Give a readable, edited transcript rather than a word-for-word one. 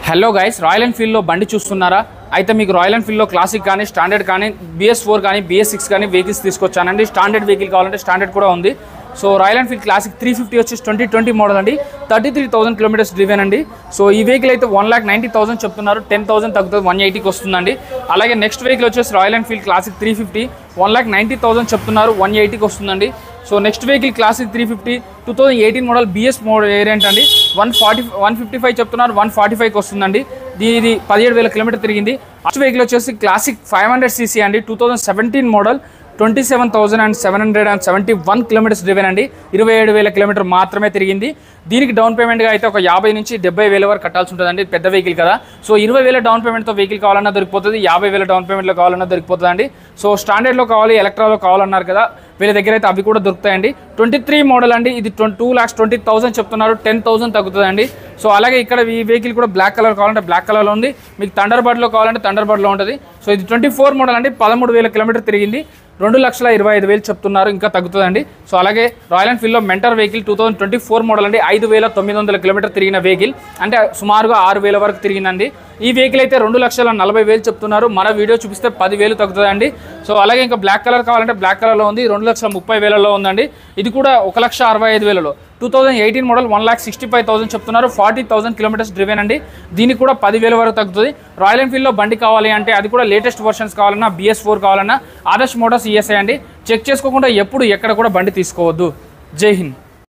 Hello guys, royal ఎన్ఫీల్డ్లో బండి చూస్తున్నారా? అయితే మీకు రాయల్ ఎన్ఫీల్డ్లో క్లాసిక్ కానీ, స్టాండర్డ్ కానీ, BS4 కానీ, BS6 కానీ వెహికల్స్ తీసుకొచ్చానండి. స్టాండర్డ్ వెహికల్ కావాలంటే స్టాండర్డ్ కూడా ఉంది. సో రాయల్ ఎన్ఫీల్డ్ క్లాసిక్ 350 వచ్చేసి 2020 మోడల్ అండి. 33,000 కిలోమీటర్స్ డ్రివెన్ అండి. సో ఈ వెహికల్ అయితే 1,90,000 చెప్తున్నారు. 10,000 తగ్గుతుంది, 180కి వస్తుందండి. అలాగే నెక్స్ట్ వెహికల్ వచ్చేసి రాయల్ ఎన్ఫీల్డ్ క్లాసిక్ 350 1,90,000 చెప్తున్నారు, 180కి వస్తుందండి. So next vehicle classic 350 2018 model BS model variant అండి. 155 చెప్తున్నారు, 145కి వస్తుందండి. ఇది 17,000 కిలోమీటర్ తిరిగింది. నెక్స్ట్ వెహికల్ వచ్చేసి క్లాసిక్ 500cc అండి. 2017 మోడల్ 27,771 కిలోమీటర్స్ డ్రివెన్ అండి. 27,000 కిలోమీటర్ మాత్రమే తిరిగింది. దీనికి డౌన్ పేమెంట్గా అయితే ఒక 50 నుంచి 70,000 వరకు కట్టాల్సి ఉంటుందండి. పెద్ద వెహికల్ కదా. సో 20,000 డౌన్ పేమెంట్తో వెహికల్ కావాలన్నా దొరికిపోతుంది, 50,000 డౌన్ పేమెంట్లో కావాలన్నా దొరికిపోతుంది అండి. సో స్టాండర్డ్లో కావాలి, ఎలక్ట్రాలో కావాలన్నారు కదా, వీళ్ళ దగ్గర అయితే అవి కూడా దొరుకుతాయండి. 23 మోడల్ అండి. ఇది 2,20,000 చెప్తున్నారు, 10,000 తగ్గుతుందండి. సో అలాగే ఇక్కడ ఈ వెహికల్ కూడా బ్లాక్ కలర్ కావాలంటే బ్లాక్ కలర్లో ఉంది. మీకు థండర్బర్డ్లో కావాలంటే థండర్బర్డ్లో ఉంటుంది. సో ఇది 24 మోడల్ అండి. 13,000 కిలోమీటర్ తిరిగింది. 2,25,000 చెప్తున్నారు, ఇంకా తగ్గుతుందండి. సో అలాగే రాయల్ ఎన్ఫీల్డ్లో మెంటర్ వెహికల్ 2024 మోడల్ అండి. 5,900 కిలోమీటర్ తిరిగిన వెహికల్, అంటే సుమారుగా 6,000 వరకు తిరిగిందండి. ఈ వెహికల్ అయితే 2,40,000 చెప్తున్నారు. మన వీడియో చూపిస్తే 10,000 తగ్గుతుందండి. సో అలాగే ఇంకా బ్లాక్ కలర్ కావాలంటే బ్లాక్ కలర్లో ఉంది, 2,30,000లో ఉందండి. ఇది కూడా 1,65,000లో. 2018 మోడల్ 1,65,000 చెప్తున్నారు, 40,000 కిలోమీటర్స్ డ్రివెన్ అండి. దీనికి కూడా 10,000 వరకు తగ్గుతుంది. రాయల్ ఎన్ఫీల్డ్లో బండి కావాలి అంటే అది కూడా లేటెస్ట్ వర్షన్స్ కావాలన్నా, BS4 కావాలన్నా ఆదర్శ్ మోటార్స్ ESI అండి. చెక్ చేసుకోకుండా ఎప్పుడు ఎక్కడ కూడా బండి తీసుకోవద్దు. జై హింద్.